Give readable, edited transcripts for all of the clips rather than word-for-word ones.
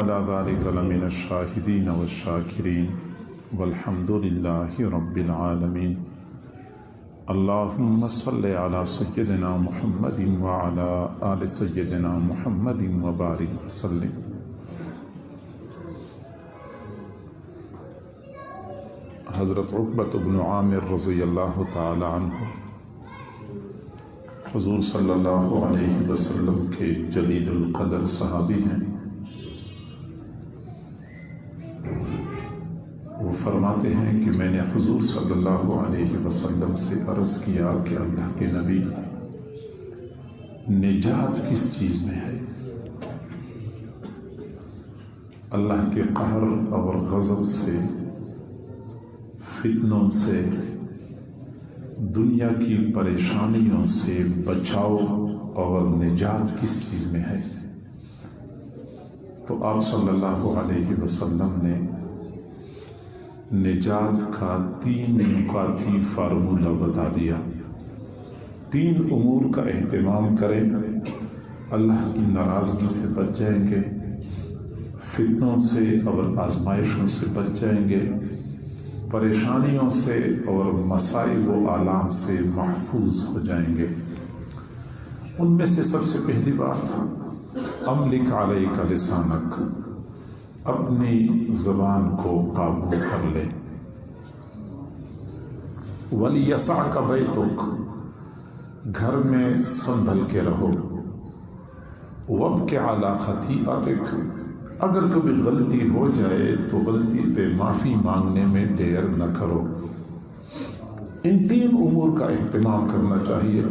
على ذلك لمن الشاهدين والشاكرين والحمد لله رب العالمين. اللهم صل على سيدنا محمد وعلى آل سيدنا محمد وبارك وسلم. حضرت عقبۃ بن عامر رضی اللہ تعالی عنہ حضور صلی اللہ علیہ وسلم کے جلیل القدر صحابی ہیں. وہ فرماتے ہیں کہ میں نے حضور صلی اللہ علیہ وسلم سے عرض کیا کہ اللہ کے نبی، نجات کس چیز میں ہے؟ اللہ کے قہر اور غضب سے، فتنوں سے، دنیا کی پریشانیوں سے بچاؤ اور نجات کس چیز میں ہے؟ تو آپ صلی اللہ علیہ وسلم نے نجات کا 3 نکاتی فارمولہ بتا دیا. 3 امور کا اہتمام کریں، اللہ کی ناراضگی سے بچ جائیں گے، فتنوں سے اور آزمائشوں سے بچ جائیں گے، پریشانیوں سے اور مسائل و آلام سے محفوظ ہو جائیں گے. ان میں سے سب سے پہلی بات، املک علیک لسانک، اپنی زبان کو قابو کر لے. وَلْيَسَعْكَ بَيْتُكَ، گھر میں سنبھل کے رہو. وَابْكِ عَلَى خَطِيئَتِكَ، اگر کبھی غلطی ہو جائے تو غلطی پہ معافی مانگنے میں دیر نہ کرو. ان 3 امور کا اہتمام کرنا چاہیے.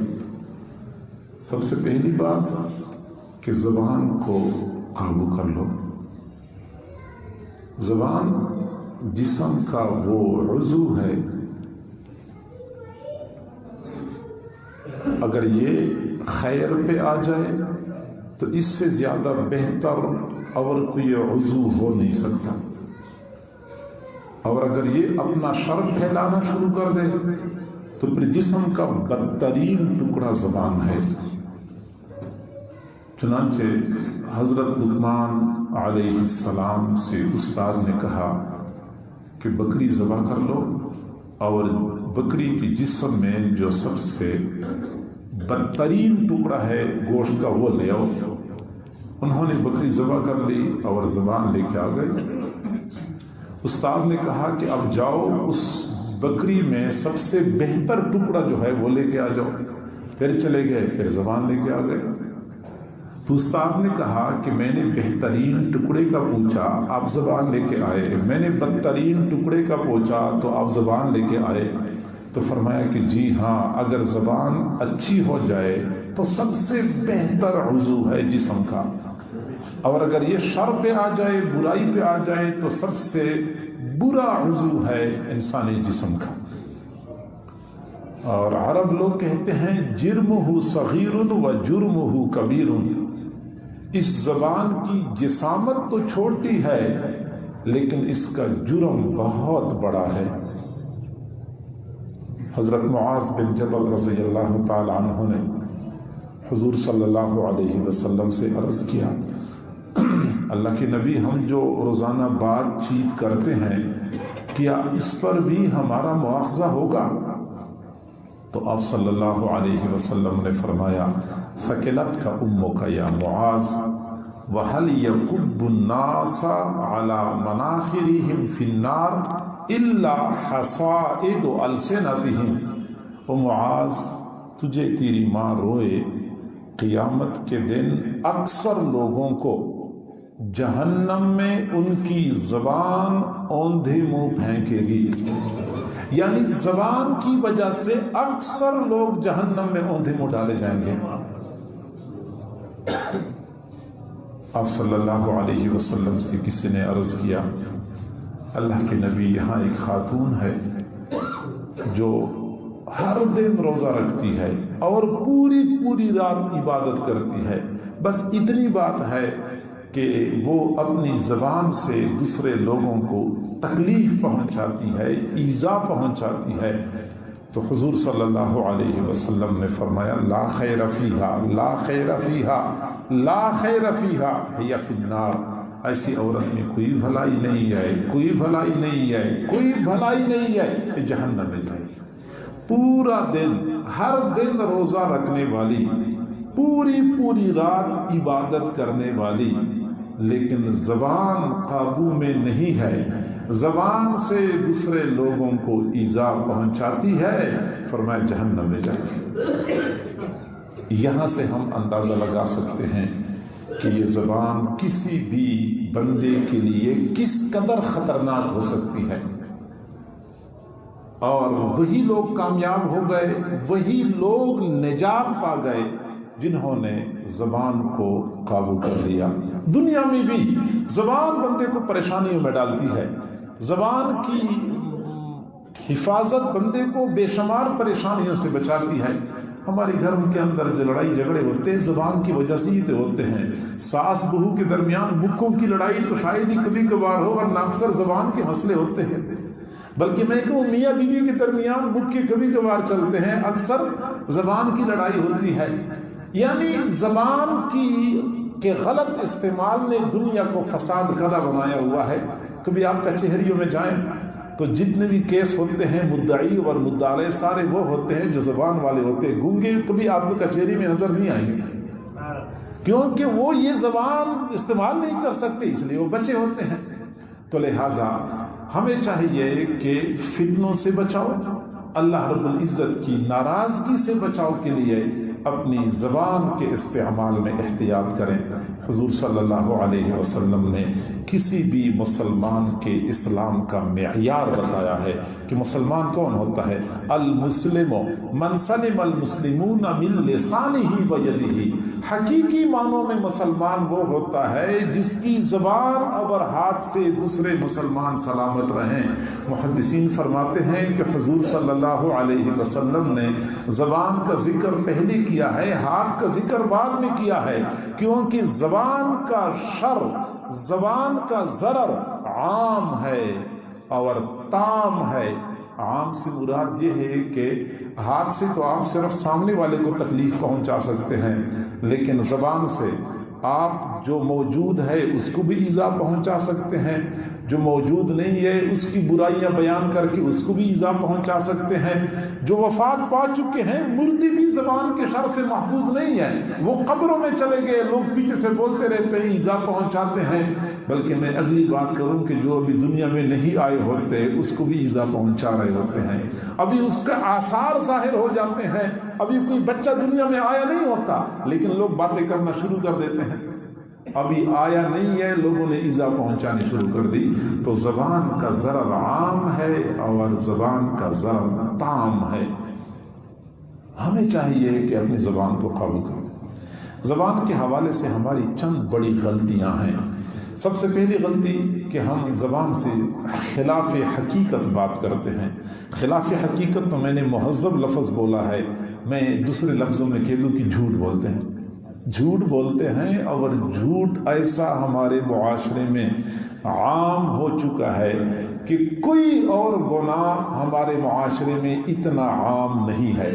سب سے پہلی بات کہ زبان کو قابو کر لو. زبان جسم کا وہ عضو ہے، اگر یہ خیر پہ آ جائے تو اس سے زیادہ بہتر اور کوئی عضو ہو نہیں سکتا، اور اگر یہ اپنا شر پھیلانا شروع کر دے تو پھر جسم کا بدترین ٹکڑا زبان ہے. چنانچہ حضرت لقمان علیہ السلام سے استاد نے کہا کہ بکری ذبح کر لو اور بکری کی جسم میں جو سب سے بدترین ٹکڑا ہے گوشت کا وہ لے آؤ. انہوں نے بکری ذبح کر لی اور زبان لے کے آ گئے. استاد نے کہا کہ اب جاؤ اس بکری میں سب سے بہتر ٹکڑا جو ہے وہ لے کے آ جاؤ. پھر چلے گئے، پھر زبان لے کے آ گئے. تو استاد نے کہا کہ میں نے بہترین ٹکڑے کا پوچھا، آپ زبان لے کے آئے. میں نے بدترین ٹکڑے کا پوچھا تو آپ زبان لے کے آئے. تو فرمایا کہ جی ہاں، اگر زبان اچھی ہو جائے تو سب سے بہتر عضو ہے جسم کا، اور اگر یہ شر پہ آ جائے، برائی پہ آ جائے تو سب سے برا عضو ہے انسانی جسم کا. اور عرب لوگ کہتے ہیں جرمہ صغیر و جرمہ کبیر. اس زبان کی جسامت تو چھوٹی ہے لیکن اس کا جرم بہت بڑا ہے. حضرت معاذ بن جبل رضی اللہ تعالی عنہ نے حضور صلی اللہ علیہ وسلم سے عرض کیا، اللہ کے نبی، ہم جو روزانہ بات چیت کرتے ہیں کیا اس پر بھی ہمارا مواخذہ ہوگا؟ تو آپ صلی اللہ علیہ وسلم نے فرمایا، ثقلتک امک یا معاذ وهل يكب الناس على مناخرهم في النار الا حصائد السنتهم. و معاذ، تجھے تیری ماں روئے، قیامت کے دن اکثر لوگوں کو جہنم میں ان کی زبان اوندھے منہ پھینکے گی. یعنی زبان کی وجہ سے اکثر لوگ جہنم میں اوندھے منہ ڈالے جائیں گے. آپ صلی اللہ علیہ وسلم سے کسی نے عرض کیا، اللہ کے نبی، یہاں ایک خاتون ہے جو ہر دن روزہ رکھتی ہے اور پوری رات عبادت کرتی ہے، بس اتنی بات ہے کہ وہ اپنی زبان سے دوسرے لوگوں کو تکلیف پہنچاتی ہے، ایذا پہنچاتی ہے. تو حضور صلی اللہ علیہ وسلم نے فرمایا، لا خیر فیہا، لا خیر فیہا، لا خیر فیہا، ہی فی النار. ایسی عورت میں کوئی بھلائی نہیں ہے، کوئی بھلائی نہیں ہے، کوئی بھلائی نہیں ہے، یہ جہنم میں جائے گی۔ پورا دن، ہر دن روزہ رکھنے والی، پوری رات عبادت کرنے والی، لیکن زبان قابو میں نہیں ہے، زبان سے دوسرے لوگوں کو ایذا پہنچاتی ہے، فرمایا جہنم میں جائے گی۔ یہاں سے ہم اندازہ لگا سکتے ہیں کہ یہ زبان کسی بھی بندے کے لیے کس قدر خطرناک ہو سکتی ہے، اور وہی لوگ کامیاب ہو گئے، وہی لوگ نجات پا گئے جنہوں نے زبان کو قابو کر لیا۔ دنیا میں بھی زبان بندے کو پریشانیوں میں ڈالتی ہے، زبان کی حفاظت بندے کو بے شمار پریشانیوں سے بچاتی ہے۔ ہمارے گھروں کے اندر جو لڑائی جھگڑے ہوتے ہیں زبان کی وجہ سے ہی تو ہوتے ہیں۔ ساس بہو کے درمیان مکھوں کی لڑائی تو شاید ہی کبھی کبھار ہو، ورنہ اکثر زبان کے مسئلے ہوتے ہیں۔ بلکہ میں کہوں میاں بیوی کے درمیان مکھ کبھی کبھار چلتے ہیں، اکثر زبان کی لڑائی ہوتی ہے۔ یعنی زبان کے غلط استعمال نے دنیا کو فساد کدہ بنایا ہوا ہے۔ کبھی آپ کچہریوں میں جائیں تو جتنے بھی کیس ہوتے ہیں مدعی اور مدعا علیہ سارے وہ ہوتے ہیں جو زبان والے ہوتے ہیں۔ گونگے کبھی آپ کو کچہری میں نظر نہیں آئیں گے، کیونکہ وہ یہ زبان استعمال نہیں کر سکتے، اس لیے وہ بچے ہوتے ہیں۔ تو لہٰذا ہمیں چاہیے کہ فتنوں سے بچاؤ، اللہ رب العزت کی ناراضگی سے بچاؤ کے لیے اپنی زبان کے استعمال میں احتیاط کریں۔ حضور صلی اللہ علیہ وسلم نے کسی بھی مسلمان کے اسلام کا معیار بتایا ہے کہ مسلمان کون ہوتا ہے۔ المسلم من سلم المسلمون من لسانہ و یدہ، حقیقی معنوں میں مسلمان وہ ہوتا ہے جس کی زبان اور ہاتھ سے دوسرے مسلمان سلامت رہیں۔ محدثین فرماتے ہیں کہ حضور صلی اللہ علیہ وسلم نے زبان کا ذکر پہلے کیا ہے، ہاتھ کا ذکر بعد میں کیا ہے، کیونکہ زبان کا شر، زبان کا ضرر عام ہے اور تام ہے۔ عام سے مراد یہ ہے کہ ہاتھ سے تو آپ صرف سامنے والے کو تکلیف پہنچا سکتے ہیں، لیکن زبان سے آپ جو موجود ہے اس کو بھی ایذا پہنچا سکتے ہیں، جو موجود نہیں ہے اس کی برائیاں بیان کر کے اس کو بھی ایذا پہنچا سکتے ہیں۔ جو وفات پا چکے ہیں مردے بھی زبان کے شر سے محفوظ نہیں ہے، وہ قبروں میں چلے گئے، لوگ پیچھے سے بولتے رہتے ہیں، ایذا پہنچاتے ہیں۔ بلکہ میں اگلی بات کروں کہ جو ابھی دنیا میں نہیں آئے ہوتے اس کو بھی ایذا پہنچا رہے ہوتے ہیں، ابھی اس کا آثار ظاہر ہو جاتے ہیں۔ ابھی کوئی بچہ دنیا میں آیا نہیں ہوتا لیکن لوگ باتیں کرنا شروع کر دیتے ہیں، ابھی آیا نہیں ہے لوگوں نے ایذا پہنچانی شروع کر دی۔ تو زبان کا ضرر عام ہے اور زبان کا ضرر تام ہے۔ ہمیں چاہیے کہ اپنی زبان کو قابو کریں۔ زبان کے حوالے سے ہماری چند بڑی غلطیاں ہیں۔ سب سے پہلی غلطی کہ ہم زبان سے خلاف حقیقت بات کرتے ہیں۔ خلاف حقیقت تو میں نے مہذب لفظ بولا ہے، میں دوسرے لفظوں میں کہہ دوں کہ جھوٹ بولتے ہیں۔ جھوٹ بولتے ہیں، اور جھوٹ ایسا ہمارے معاشرے میں عام ہو چکا ہے کہ کوئی اور گناہ ہمارے معاشرے میں اتنا عام نہیں ہے۔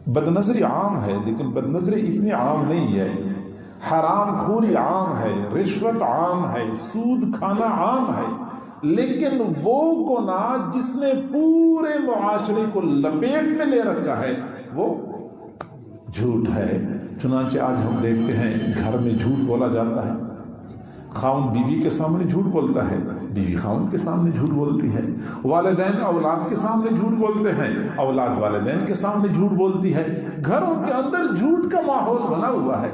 بدنظری عام ہے لیکن بدنظری اتنی عام نہیں ہے۔ حرام خوری عام ہے، رشوت عام ہے، سود کھانا عام ہے، لیکن وہ گناہ جس نے پورے معاشرے کو لپیٹ میں لے رکھا ہے وہ جھوٹ ہے۔ چنانچہ آج ہم دیکھتے ہیں گھر میں جھوٹ بولا جاتا ہے، خاوند بیوی کے سامنے جھوٹ بولتا ہے، بیوی خاوند کے سامنے جھوٹ بولتی ہے، والدین اولاد کے سامنے جھوٹ بولتے ہیں، اولاد والدین کے سامنے جھوٹ بولتی ہے۔ گھروں کے اندر جھوٹ کا ماحول بنا ہوا ہے۔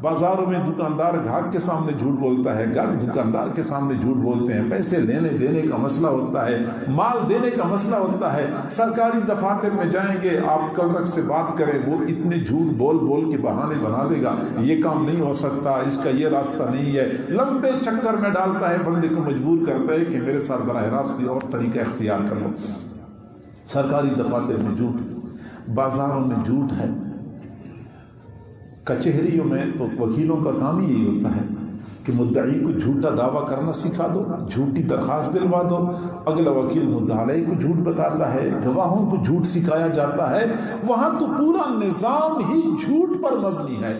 بازاروں میں دکاندار گاہک کے سامنے جھوٹ بولتا ہے، گاہک دکاندار کے سامنے جھوٹ بولتے ہیں، پیسے لینے دینے کا مسئلہ ہوتا ہے، مال دینے کا مسئلہ ہوتا ہے۔ سرکاری دفاتر میں جائیں گے، آپ کل رکھ سے بات کریں، وہ اتنے جھوٹ بول بول کے بہانے بنا دے گا، یہ کام نہیں ہو سکتا، اس کا یہ راستہ نہیں ہے، لمبے چکر میں ڈالتا ہے، بندے کو مجبور کرتا ہے کہ میرے ساتھ براہ راست کوئی اور طریقہ اختیار کر لو۔ سرکاری دفاتر میں جھوٹ، بازاروں میں جھوٹ ہے، کچہریوں میں تو وکیلوں کا کام ہی یہی ہوتا ہے کہ مدعی کو جھوٹا دعویٰ کرنا سکھا دو، جھوٹی درخواست دلوا دو، اگلا وکیل مدعا علیہ کو جھوٹ بتاتا ہے، گواہوں کو جھوٹ سکھایا جاتا ہے۔ وہاں تو پورا نظام ہی جھوٹ پر مبنی ہے۔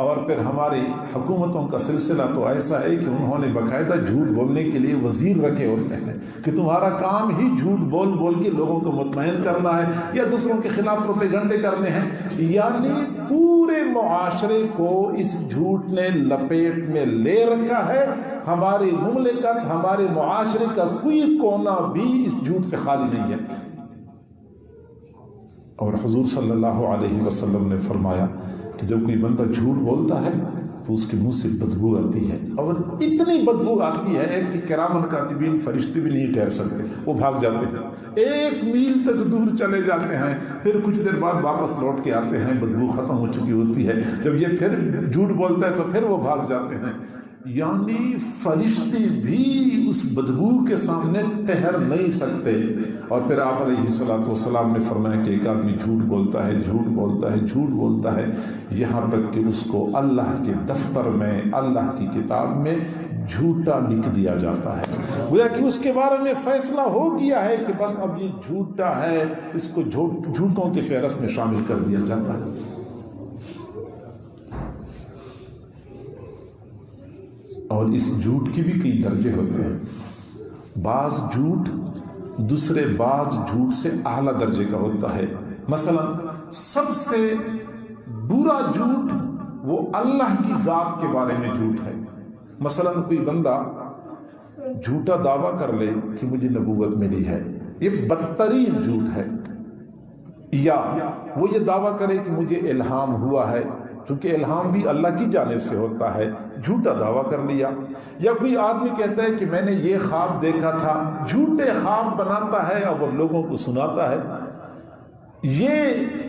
اور پھر ہماری حکومتوں کا سلسلہ تو ایسا ہے کہ انہوں نے باقاعدہ جھوٹ بولنے کے لیے وزیر رکھے ہوتے ہیں کہ تمہارا کام ہی جھوٹ بول بول کے لوگوں کو مطمئن کرنا ہے یا دوسروں کے خلاف پروپیگنڈے کرنے ہیں. یعنی پورے معاشرے کو اس جھوٹ نے لپیٹ میں لے رکھا ہے. ہماری مملکت، ہمارے معاشرے کا کوئی کونا بھی اس جھوٹ سے خالی نہیں ہے. اور حضور صلی اللہ علیہ وسلم نے فرمایا کہ جب کوئی بندہ جھوٹ بولتا ہے تو اس کے منہ سے بدبو آتی ہے، اور اتنی بدبو آتی ہے کہ کرامن کاتبین فرشتے بھی نہیں ٹھہر سکتے، وہ بھاگ جاتے ہیں، 1 میل تک دور چلے جاتے ہیں، پھر کچھ دیر بعد واپس لوٹ کے آتے ہیں، بدبو ختم ہو چکی ہوتی ہے. جب یہ پھر جھوٹ بولتا ہے تو پھر وہ بھاگ جاتے ہیں. یعنی فرشتے بھی اس بدبو کے سامنے ٹھہر نہیں سکتے. اور پھر آپ علیہ الصلوۃ والسلام نے فرمایا کہ ایک آدمی جھوٹ بولتا ہے، جھوٹ بولتا ہے، جھوٹ بولتا ہے، یہاں تک کہ اس کو اللہ کے دفتر میں، اللہ کی کتاب میں جھوٹا لکھ دیا جاتا ہے. گویا کہ اس کے بارے میں فیصلہ ہو گیا ہے کہ بس اب یہ جھوٹا ہے، اس کو جھوٹوں کی فہرست میں شامل کر دیا جاتا ہے. اور اس جھوٹ کی بھی کئی درجے ہوتے ہیں. بعض جھوٹ دوسرے بعض جھوٹ سے اعلیٰ درجے کا ہوتا ہے. مثلا سب سے برا جھوٹ وہ اللہ کی ذات کے بارے میں جھوٹ ہے. مثلا کوئی بندہ جھوٹا دعویٰ کر لے کہ مجھے نبوت ملی ہے، یہ بدترین جھوٹ ہے. یا وہ یہ دعویٰ کرے کہ مجھے الہام ہوا ہے، چونکہ الہام بھی اللہ کی جانب سے ہوتا ہے، جھوٹا دعویٰ کر لیا. یا کوئی آدمی کہتا ہے کہ میں نے یہ خواب دیکھا تھا، جھوٹے خواب بناتا ہے اور لوگوں کو سناتا ہے. یہ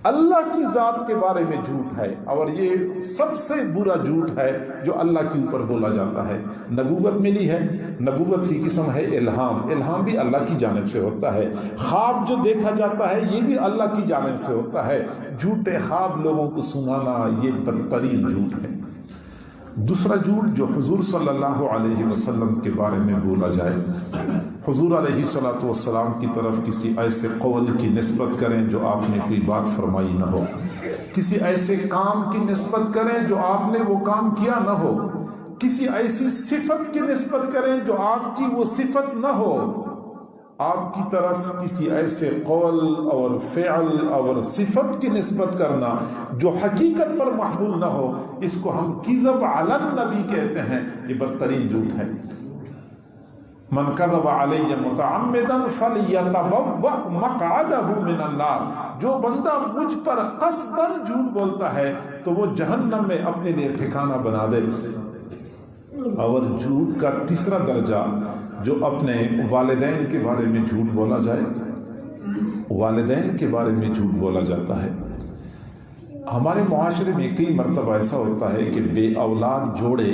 اللہ کی ذات کے بارے میں جھوٹ ہے، اور یہ سب سے برا جھوٹ ہے جو اللہ کے اوپر بولا جاتا ہے. نبوت ملی ہے، نبوت کی قسم ہے الہام، الہام بھی اللہ کی جانب سے ہوتا ہے. خواب جو دیکھا جاتا ہے یہ بھی اللہ کی جانب سے ہوتا ہے. جھوٹے خواب لوگوں کو سنانا یہ بدترین جھوٹ ہے. دوسرا جھوٹ جو حضور صلی اللہ علیہ وسلم کے بارے میں بولا جائے، حضور علیہ الصلوۃ والسلام کی طرف کسی ایسے قول کی نسبت کریں جو آپ نے کوئی بات فرمائی نہ ہو، کسی ایسے کام کی نسبت کریں جو آپ نے وہ کام کیا نہ ہو، کسی ایسی صفت کی نسبت کریں جو آپ کی وہ صفت نہ ہو. آپ کی طرف کسی ایسے قول اور فعل اور صفت کی نسبت کرنا جو حقیقت پر محمول نہ ہو، اس کو ہم کذب علی النبی کہتے ہیں. یہ بدترین جھوٹ ہے. من کذب علی متعمدا فلیتبوأ مقعدہ من النار. جو بندہ مجھ پر قصداً جھوٹ بولتا ہے تو وہ جہنم میں اپنے لیے ٹھکانہ بنا دے. اور جھوٹ کا تیسرا درجہ جو اپنے والدین کے بارے میں جھوٹ بولا جائے، والدین کے بارے میں جھوٹ بولا جاتا ہے. ہمارے معاشرے میں کئی مرتبہ ایسا ہوتا ہے کہ بے اولاد جوڑے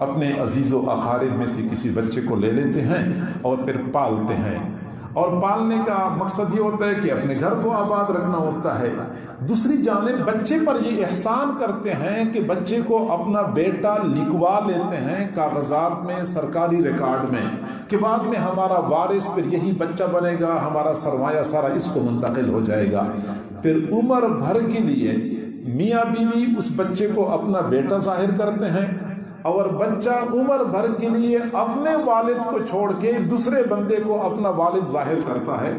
اپنے عزیز و اقارب میں سے کسی بچے کو لے لیتے ہیں اور پھر پالتے ہیں، اور پالنے کا مقصد یہ ہوتا ہے کہ اپنے گھر کو آباد رکھنا ہوتا ہے. دوسری جانب بچے پر یہ احسان کرتے ہیں کہ بچے کو اپنا بیٹا لکھوا لیتے ہیں کاغذات میں، سرکاری ریکارڈ میں، کہ بعد میں ہمارا وارث پھر یہی بچہ بنے گا، ہمارا سرمایہ سارا اس کو منتقل ہو جائے گا. پھر عمر بھر کے لیے میاں بیوی اس بچے کو اپنا بیٹا ظاہر کرتے ہیں، اور بچہ عمر بھر کے لیے اپنے والد کو چھوڑ کے دوسرے بندے کو اپنا والد ظاہر کرتا ہے.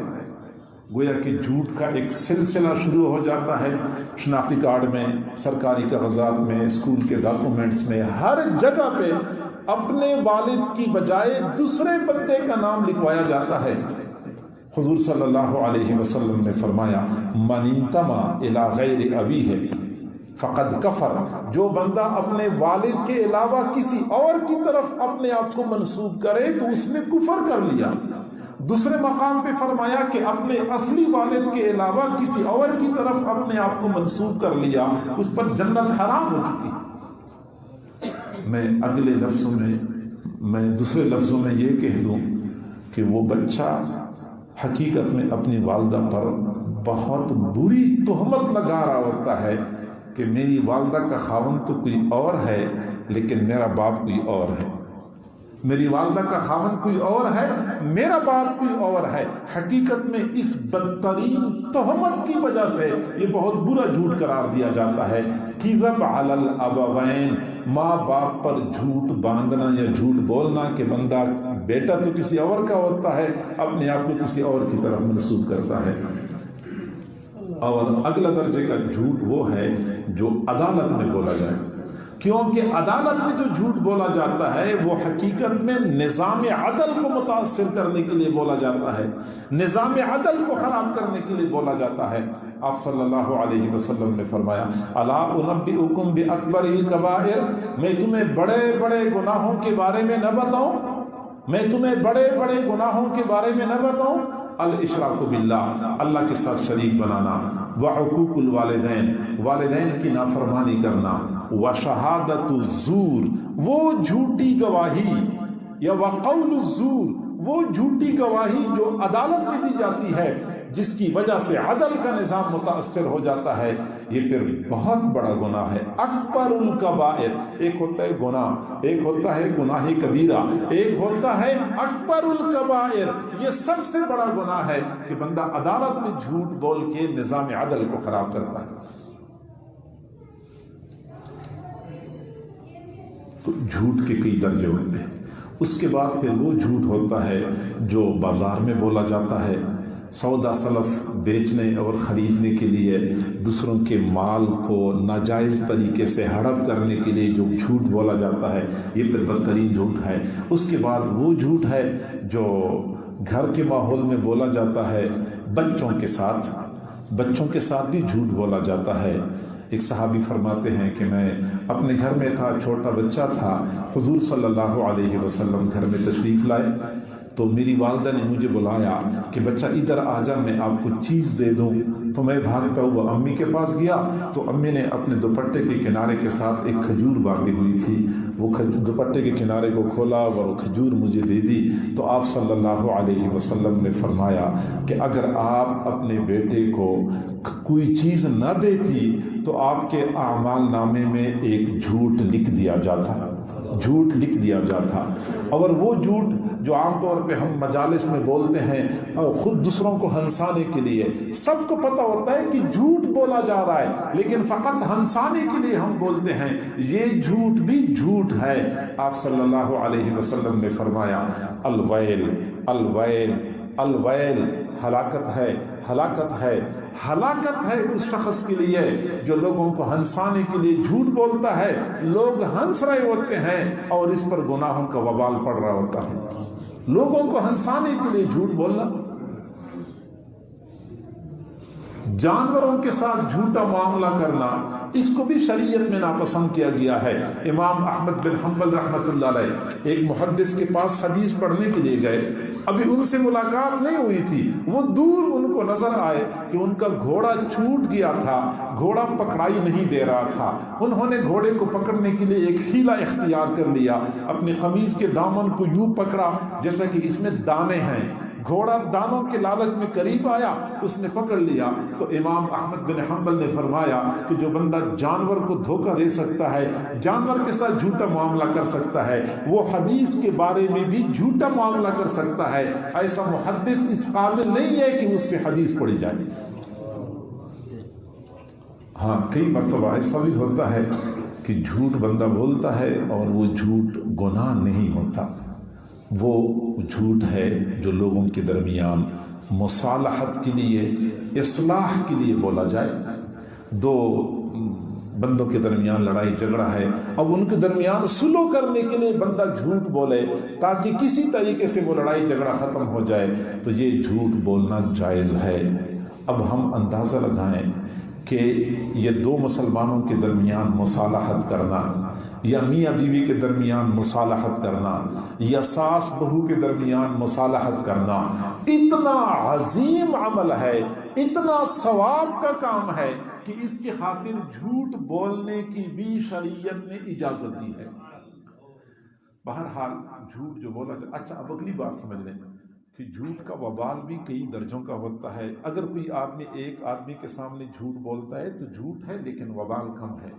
گویا کہ جھوٹ کا ایک سلسلہ شروع ہو جاتا ہے. شناختی کارڈ میں، سرکاری کاغذات میں، اسکول کے ڈاکومنٹس میں، ہر جگہ پہ اپنے والد کی بجائے دوسرے بندے کا نام لکھوایا جاتا ہے. حضور صلی اللہ علیہ وسلم نے فرمایا من انتمى الی غیر ابیہ فقد کفر. جو بندہ اپنے والد کے علاوہ کسی اور کی طرف اپنے آپ کو منسوب کرے تو اس نے کفر کر لیا. دوسرے مقام پہ فرمایا کہ اپنے اصلی والد کے علاوہ کسی اور کی طرف اپنے آپ کو منسوب کر لیا، اس پر جنت حرام ہو چکی. میں اگلے لفظوں میں دوسرے لفظوں میں یہ کہہ دوں کہ وہ بچہ حقیقت میں اپنی والدہ پر بہت بری تہمت لگا رہا ہوتا ہے کہ میری والدہ کا خاوند تو کوئی اور ہے لیکن میرا باپ کوئی اور ہے. میری والدہ کا خاوند کوئی اور ہے، میرا باپ کوئی اور ہے۔ حقیقت میں اس بدترین تہمت کی وجہ سے یہ بہت برا جھوٹ قرار دیا جاتا ہے۔ کذب علی الابوین، ماں باپ پر جھوٹ باندھنا یا جھوٹ بولنا کہ بندہ بیٹا تو کسی اور کا ہوتا ہے، اپنے آپ کو کسی اور کی طرف منسوب کرتا ہے۔ اور اگلا درجے کا جھوٹ وہ ہے جو عدالت میں بولا جائے، کیونکہ عدالت میں جو جھوٹ بولا جاتا ہے وہ حقیقت میں نظام عدل کو متاثر کرنے کے لیے بولا جاتا ہے، نظام عدل کو خراب کرنے کے لیے بولا جاتا ہے۔ آپ صلی اللہ علیہ وسلم نے فرمایا الا انبئکم باکبر الکبائر، میں تمہیں بڑے بڑے گناہوں کے بارے میں نہ بتاؤں، میں تمہیں بڑے بڑے گناہوں کے بارے میں نہ بتاؤں؟ الاشراک باللہ، اللہ کے ساتھ شریک بنانا، وعقوق الوالدین، والدین کی نافرمانی کرنا، وشہادت الزور، وہ جھوٹی گواہی، یا وقول الزور، وہ جھوٹی گواہی جو عدالت میں دی جاتی ہے جس کی وجہ سے عدل کا نظام متاثر ہو جاتا ہے، یہ پھر بہت بڑا گناہ ہے۔ اکبر الکبائر، ایک ہوتا ہے گناہ، ایک ہوتا ہے گناہ کبیرہ، ایک ہوتا ہے اکبر الکبائر، یہ سب سے بڑا گناہ ہے کہ بندہ عدالت میں جھوٹ بول کے نظام عدل کو خراب کرتا ہے۔ تو جھوٹ کے کئی درجے ہوتے ہیں۔ اس کے بعد پھر وہ جھوٹ ہوتا ہے جو بازار میں بولا جاتا ہے، سودا سلف بیچنے اور خریدنے کے لیے دوسروں کے مال کو ناجائز طریقے سے ہڑپ کرنے کے لیے جو جھوٹ بولا جاتا ہے، یہ پھر بدترین جھوٹ ہے۔ اس کے بعد وہ جھوٹ ہے جو گھر کے ماحول میں بولا جاتا ہے، بچوں کے ساتھ بھی جھوٹ بولا جاتا ہے۔ ایک صحابی فرماتے ہیں کہ میں اپنے گھر میں تھا، چھوٹا بچہ تھا، حضور صلی اللہ علیہ وسلم گھر میں تشریف لائے تو میری والدہ نے مجھے بلایا کہ بچہ ادھر آ جا، میں آپ کو چیز دے دوں۔ تو میں بھاگتا ہوا امی کے پاس گیا تو امی نے اپنے دوپٹے کے کنارے کے ساتھ ایک کھجور باندھی ہوئی تھی، وہ دوپٹے کے کنارے کو کھولا اور وہ کھجور مجھے دے دی۔ تو آپ صلی اللہ علیہ وسلم نے فرمایا کہ اگر آپ اپنے بیٹے کو کوئی چیز نہ دیتی تو آپ کے اعمال نامے میں ایک جھوٹ لکھ دیا جاتا۔ اور وہ جھوٹ جو عام طور پہ ہم مجالس میں بولتے ہیں اور خود دوسروں کو ہنسانے کے لیے، سب کو پتہ ہوتا ہے کہ جھوٹ بولا جا رہا ہے لیکن فقط ہنسانے کے لیے ہم بولتے ہیں، یہ جھوٹ بھی جھوٹ ہے۔ آپ صلی اللہ علیہ وسلم نے فرمایا الویل الویل الویل، ہلاکت ہے اس شخص کے لیے جو لوگوں کو ہنسانے کے لیے جھوٹ بولتا ہے، لوگ ہنس رہے ہوتے ہیں اور اس پر گناہوں کا وبال پڑ رہا ہوتا ہے۔ لوگوں کو ہنسانے کے لیے جھوٹ بولنا، جانوروں کے ساتھ جھوٹا معاملہ کرنا، اس کو بھی شریعت میں ناپسند کیا گیا ہے۔ امام احمد بن حنبل رحمۃ اللہ علیہ ایک محدث کے پاس حدیث پڑھنے کے لیے گئے، ابھی ان سے ملاقات نہیں ہوئی تھی، وہ دور ان کو نظر آئے کہ ان کا گھوڑا چھوٹ گیا تھا، گھوڑا پکڑائی نہیں دے رہا تھا۔ انہوں نے گھوڑے کو پکڑنے کے لیے ایک حیلہ اختیار کر لیا، اپنی قمیض کے دامن کو یوں پکڑا جیسا کہ اس میں دانے ہیں، گھوڑا دانوں کے لالچ میں قریب آیا، اس نے پکڑ لیا۔ تو امام احمد بن حنبل نے فرمایا کہ جو بندہ جانور کو دھوکہ دے سکتا ہے، جانور کے ساتھ جھوٹا معاملہ کر سکتا ہے، وہ حدیث کے بارے میں بھی جھوٹا معاملہ کر سکتا ہے۔ ایسا محدث اس قابل نہیں ہے کہ اس سے حدیث پڑھی جائے۔ ہاں، کئی مرتبہ ایسا بھی ہوتا ہے کہ جھوٹ بندہ بولتا ہے اور وہ جھوٹ گناہ نہیں ہوتا، وہ جھوٹ ہے جو لوگوں کے درمیان مصالحت کے لیے، اصلاح کے لیے بولا جائے۔ دو بندوں کے درمیان لڑائی جھگڑا ہے، اب ان کے درمیان صلح کرنے کے لیے بندہ جھوٹ بولے تاکہ کسی طریقے سے وہ لڑائی جھگڑا ختم ہو جائے، تو یہ جھوٹ بولنا جائز ہے۔ اب ہم اندازہ لگائیں کہ یہ دو مسلمانوں کے درمیان مصالحت کرنا، یا میاں بیوی کے درمیان مصالحت کرنا، یا ساس بہو کے درمیان مصالحت کرنا، اتنا عظیم عمل ہے، اتنا ثواب کا کام ہے کہ اس کی خاطر جھوٹ بولنے کی بھی شریعت نے اجازت دی ہے۔ بہرحال جھوٹ جو بولا جائے، اچھا اب اگلی بات سمجھ لیں کہ جھوٹ کا وبال بھی کئی درجوں کا ہوتا ہے۔ اگر کوئی آدمی ایک آدمی کے سامنے جھوٹ بولتا ہے تو جھوٹ ہے لیکن وبال کم ہے۔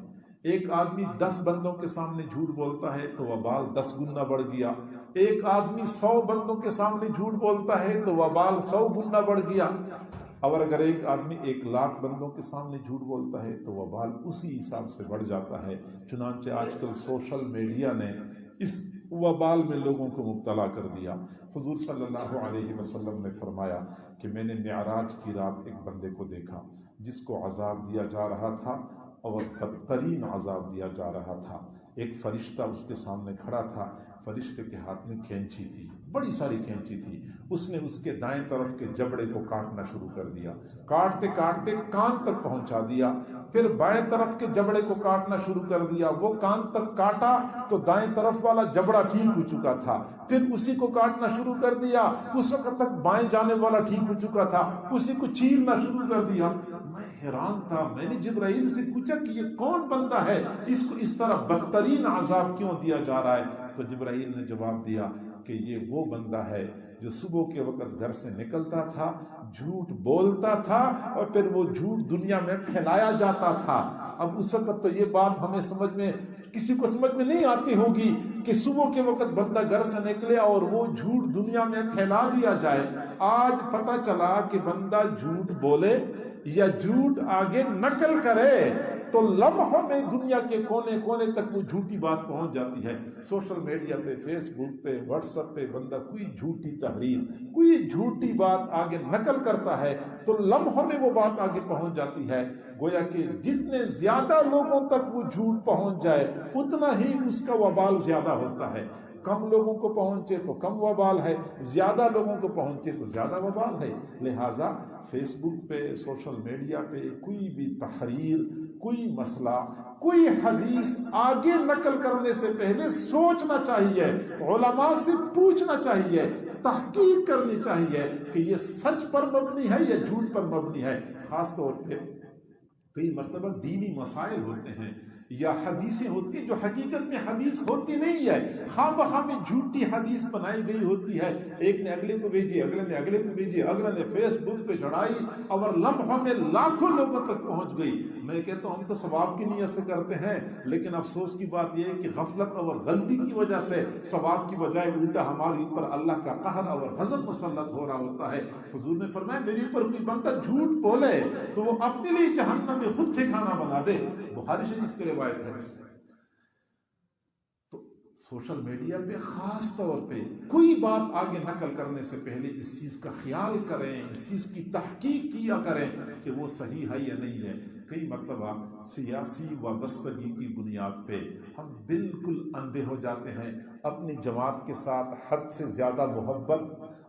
ایک آدمی 10 بندوں کے سامنے جھوٹ بولتا ہے تو وبال 10 گنا بڑھ گیا۔ ایک آدمی 100 بندوں کے سامنے جھوٹ بولتا ہے تو وبال 100 گنا بڑھ گیا، اور اگر ایک آدمی 1,00,000 بندوں کے سامنے جھوٹ بولتا ہے تو وبال اسی حساب سے بڑھ جاتا ہے۔ چنانچہ آج کل سوشل میڈیا نے اس وبال میں لوگوں کو مبتلا کر دیا۔ حضور صلی اللہ علیہ وسلم نے فرمایا کہ میں نے معراج کی رات ایک بندے کو دیکھا جس کو عذاب دیا جا رہا تھا، اور بدترین عذاب دیا جا رہا تھا۔ ایک فرشتہ اس کے سامنے کھڑا تھا، فرشتے کے ہاتھ میں کینچی تھی، بڑی ساری کینچی تھی۔ اس نے اس کے دائیں طرف کے جبڑے کو کاٹنا شروع کر دیا، کاٹتے کاٹتے کان تک پہنچا دیا، پھر بائیں طرف کے جبڑے کو کاٹنا شروع کر دیا۔ وہ کان تک کاٹا تو دائیں طرف والا جبڑا ٹھیک ہو چکا تھا، پھر اسی کو کاٹنا شروع کر دیا، اس وقت تک بائیں جانے والا ٹھیک ہو چکا تھا، اسی کو چیرنا شروع کر دیا۔ میں حیران تھا، میں نے جبرائیل سے پوچھا کہ یہ کون بندہ ہے، اس کو اس طرح بدترین عذاب کیوں دیا جا رہا ہے؟ تو جبرائیل نے جواب دیا کہ یہ وہ بندہ ہے جو صبح کے وقت گھر سے نکلتا تھا، جھوٹ بولتا تھا، اور پھر وہ جھوٹ دنیا میں پھیلایا جاتا تھا۔ اب اس وقت تو یہ بات ہمیں کسی کو سمجھ میں نہیں آتی ہوگی کہ صبح کے وقت بندہ گھر سے نکلے اور وہ جھوٹ دنیا میں پھیلا دیا جائے۔ آج پتہ چلا کہ بندہ جھوٹ بولے یا جھوٹ آگے نقل کرے تو لمحوں میں دنیا کے کونے کونے تک وہ جھوٹی بات پہنچ جاتی ہے۔ سوشل میڈیا پہ، فیس بک پہ، واٹس ایپ پہ بندہ کوئی جھوٹی تحریر، کوئی جھوٹی بات آگے نقل کرتا ہے تو لمحوں میں وہ بات آگے پہنچ جاتی ہے۔ گویا کہ جتنے زیادہ لوگوں تک وہ جھوٹ پہنچ جائے اتنا ہی اس کا وبال زیادہ ہوتا ہے۔ کم لوگوں کو پہنچے تو کم وبال ہے، زیادہ لوگوں کو پہنچے تو زیادہ وبال ہے۔ لہٰذا فیس بک پہ، سوشل میڈیا پہ کوئی بھی تحریر، کوئی مسئلہ، کوئی حدیث آگے نقل کرنے سے پہلے سوچنا چاہیے، علماء سے پوچھنا چاہیے، تحقیق کرنی چاہیے کہ یہ سچ پر مبنی ہے یا جھوٹ پر مبنی ہے۔ خاص طور پہ کئی مرتبہ دینی مسائل ہوتے ہیں یا حدیثیں ہوتی ہیں جو حقیقت میں حدیث ہوتی نہیں ہے، خواہ بخواہ میں جھوٹی حدیث بنائی گئی ہوتی ہے۔ ایک نے اگلے کو بھیجی، اگلے نے اگلے کو بھیجی، اگلے نے فیس بک پہ چڑھائی اور لمحوں میں لاکھوں لوگوں تک پہنچ گئی۔ میں کہتا ہوں ہم تو ثواب کی نیت سے کرتے ہیں، لیکن افسوس کی بات یہ ہے کہ غفلت اور غلطی کی وجہ سے ثواب کی بجائے الٹا ہمارے اوپر اللہ کا قہر اور غضب مسلط ہو رہا ہوتا ہے۔ حضور نے فرمایا میرے اوپر کوئی بندہ جھوٹ بولے تو وہ اپنے لیے جہنم میں خود ٹھکانہ بنا دے، بخاری شریف کی روایت ہے۔ تو سوشل میڈیا پہ خاص طور پہ کوئی بات آگے نقل کرنے سے پہلے اس چیز کا خیال کریں، اس چیز کی تحقیق کیا کریں کہ وہ صحیح ہے یا نہیں ہے۔ کئی مرتبہ سیاسی وابستگی کی بنیاد پہ ہم بالکل اندھے ہو جاتے ہیں، اپنی جماعت کے ساتھ حد سے زیادہ محبت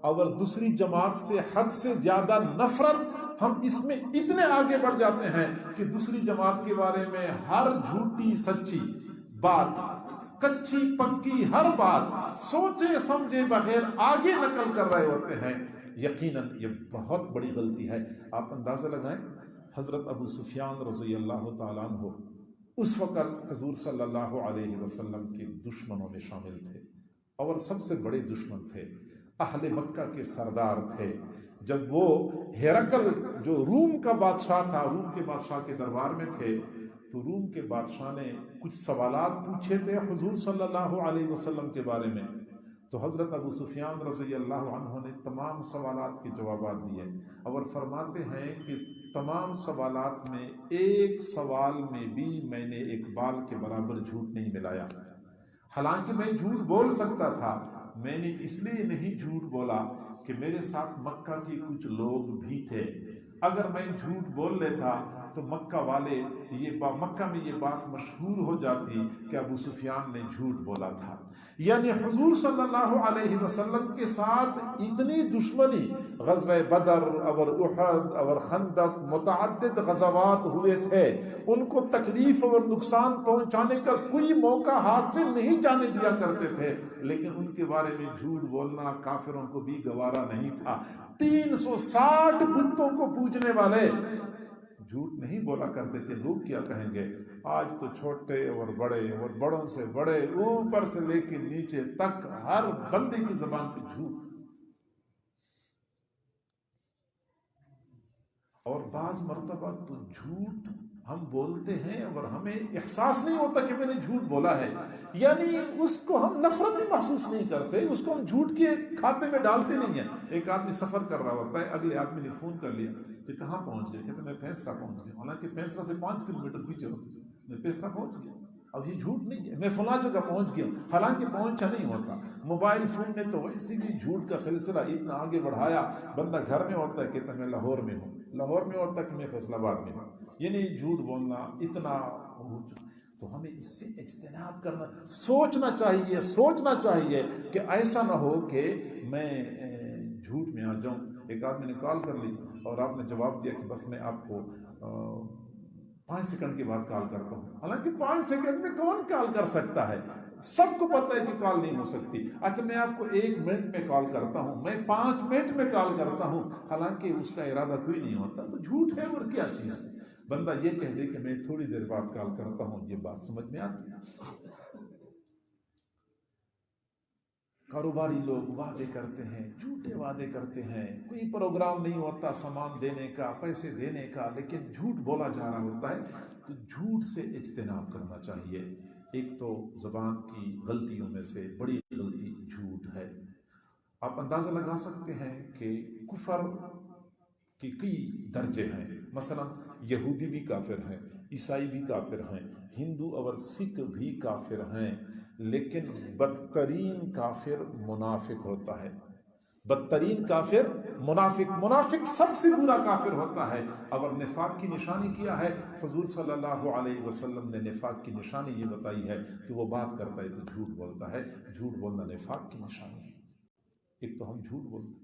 اور دوسری جماعت سے حد سے زیادہ نفرت، ہم اس میں اتنے آگے بڑھ جاتے ہیں کہ دوسری جماعت کے بارے میں ہر جھوٹی سچی بات، کچی پکی ہر بات سوچے سمجھے بغیر آگے نقل کر رہے ہوتے ہیں۔ یقیناً یہ بہت بڑی غلطی ہے۔ آپ اندازہ لگائیں، حضرت ابو سفیان رضی اللہ تعالیٰ عنہ اس وقت حضور صلی اللہ علیہ وسلم کے دشمنوں میں شامل تھے اور سب سے بڑے دشمن تھے، اہل مکہ کے سردار تھے۔ جب وہ ہرقل جو روم کا بادشاہ تھا، روم کے بادشاہ کے دربار میں تھے، تو روم کے بادشاہ نے کچھ سوالات پوچھے تھے حضور صلی اللہ علیہ وسلم کے بارے میں، تو حضرت ابو سفیان رضی اللہ عنہ نے تمام سوالات کے جوابات دیے اور فرماتے ہیں کہ تمام سوالات میں ایک سوال میں بھی میں نے ایک بال کے برابر جھوٹ نہیں ملایا۔ حالانکہ میں جھوٹ بول سکتا تھا، میں نے اس لیے نہیں جھوٹ بولا کہ میرے ساتھ مکہ کے کچھ لوگ بھی تھے۔ اگر میں جھوٹ بول لیتا تو مکہ میں یہ بات مشہور ہو جاتی کہ ابو سفیان نے جھوٹ بولا تھا۔ یعنی حضور صلی اللہ علیہ وسلم کے ساتھ اتنی دشمنی، غزوہ بدر اور احد اور خندق، متعدد غزوات ہوئے تھے، ان کو تکلیف اور نقصان پہنچانے کا کوئی موقع ہاتھ سے نہیں جانے دیا کرتے تھے، لیکن ان کے بارے میں جھوٹ بولنا کافروں کو بھی گوارا نہیں تھا۔ 360 بتوں کو پوجنے والے جھوٹ نہیں بولا کرتے تھے۔ لوگ کیا کہیں گے؟ آج تو چھوٹے اور بڑے اور بڑوں سے بڑے، اوپر سے لے کے نیچے تک ہر بندے کی زبان پہ جھوٹ، اور بعض مرتبہ تو جھوٹ ہم بولتے ہیں اور ہمیں احساس نہیں ہوتا کہ میں نے جھوٹ بولا ہے، یعنی اس کو ہم نفرت ہی محسوس نہیں کرتے، اس کو ہم جھوٹ کے کھاتے میں ڈالتے نہیں ہیں۔ ایک آدمی سفر کر رہا ہوتا ہے، اگلے آدمی نے فون کر لیا کہ کہاں پہنچ گئے، کہتے میں پیسرا پہنچ گیا، حالانکہ پیسرا سے 5 کلومیٹر پیچھے ہوتی ہے، میں پیسرا پہنچ گیا۔ اب یہ جھوٹ نہیں ہے، میں فلاں جگہ پہنچ گیا، حالانکہ پہنچا نہیں ہوتا۔ موبائل فون نے تو ویسے بھی جھوٹ کا سلسلہ اتنا آگے بڑھایا، بندہ گھر میں ہوتا ہے کہتا میں لاہور میں ہوں، لاہور میں ہوتا ہے کہ میں فیصل آباد میں ہوں، یعنی جھوٹ بولنا اتنا ہو چکا۔ تو ہمیں اس سے اجتناب کرنا، سوچنا چاہیے کہ ایسا نہ ہو کہ میں جھوٹ میں آ جاؤں۔ ایک آدمی نے کال کر لی اور آپ نے جواب دیا کہ بس میں آپ کو 5 سیکنڈ کے بعد کال کرتا ہوں، حالانکہ 5 سیکنڈ میں کون کال کر سکتا ہے؟ سب کو پتہ ہے کہ کال نہیں ہو سکتی۔ اچھا میں آپ کو 1 منٹ میں کال کرتا ہوں، میں 5 منٹ میں کال کرتا ہوں، حالانکہ اس کا ارادہ کوئی نہیں ہوتا، تو جھوٹ ہے اور کیا چیز ہے؟ بندہ یہ کہہ دے کہ میں تھوڑی دیر بعد کال کرتا ہوں، یہ بات سمجھ میں آتی ہے؟ کاروباری لوگ وعدے کرتے ہیں، جھوٹے وعدے کرتے ہیں، کوئی پروگرام نہیں ہوتا سامان دینے کا، پیسے دینے کا، لیکن جھوٹ بولا جا رہا ہوتا ہے۔ تو جھوٹ سے اجتناب کرنا چاہیے۔ ایک تو زبان کی غلطیوں میں سے بڑی غلطی جھوٹ ہے۔ آپ اندازہ لگا سکتے ہیں کہ کفر کی کئی درجے ہیں، مثلا یہودی بھی کافر ہیں، عیسائی بھی کافر ہیں، ہندو اور سکھ بھی کافر ہیں، لیکن بدترین کافر منافق ہوتا ہے۔ بدترین کافر منافق سب سے برا کافر ہوتا ہے۔ اور نفاق کی نشانی کیا ہے؟ حضور صلی اللہ علیہ وسلم نے نفاق کی نشانی یہ بتائی ہے کہ وہ بات کرتا ہے تو جھوٹ بولتا ہے، جھوٹ بولنا نفاق کی نشانی ہے۔ ایک تو ہم جھوٹ بولتے ہیں۔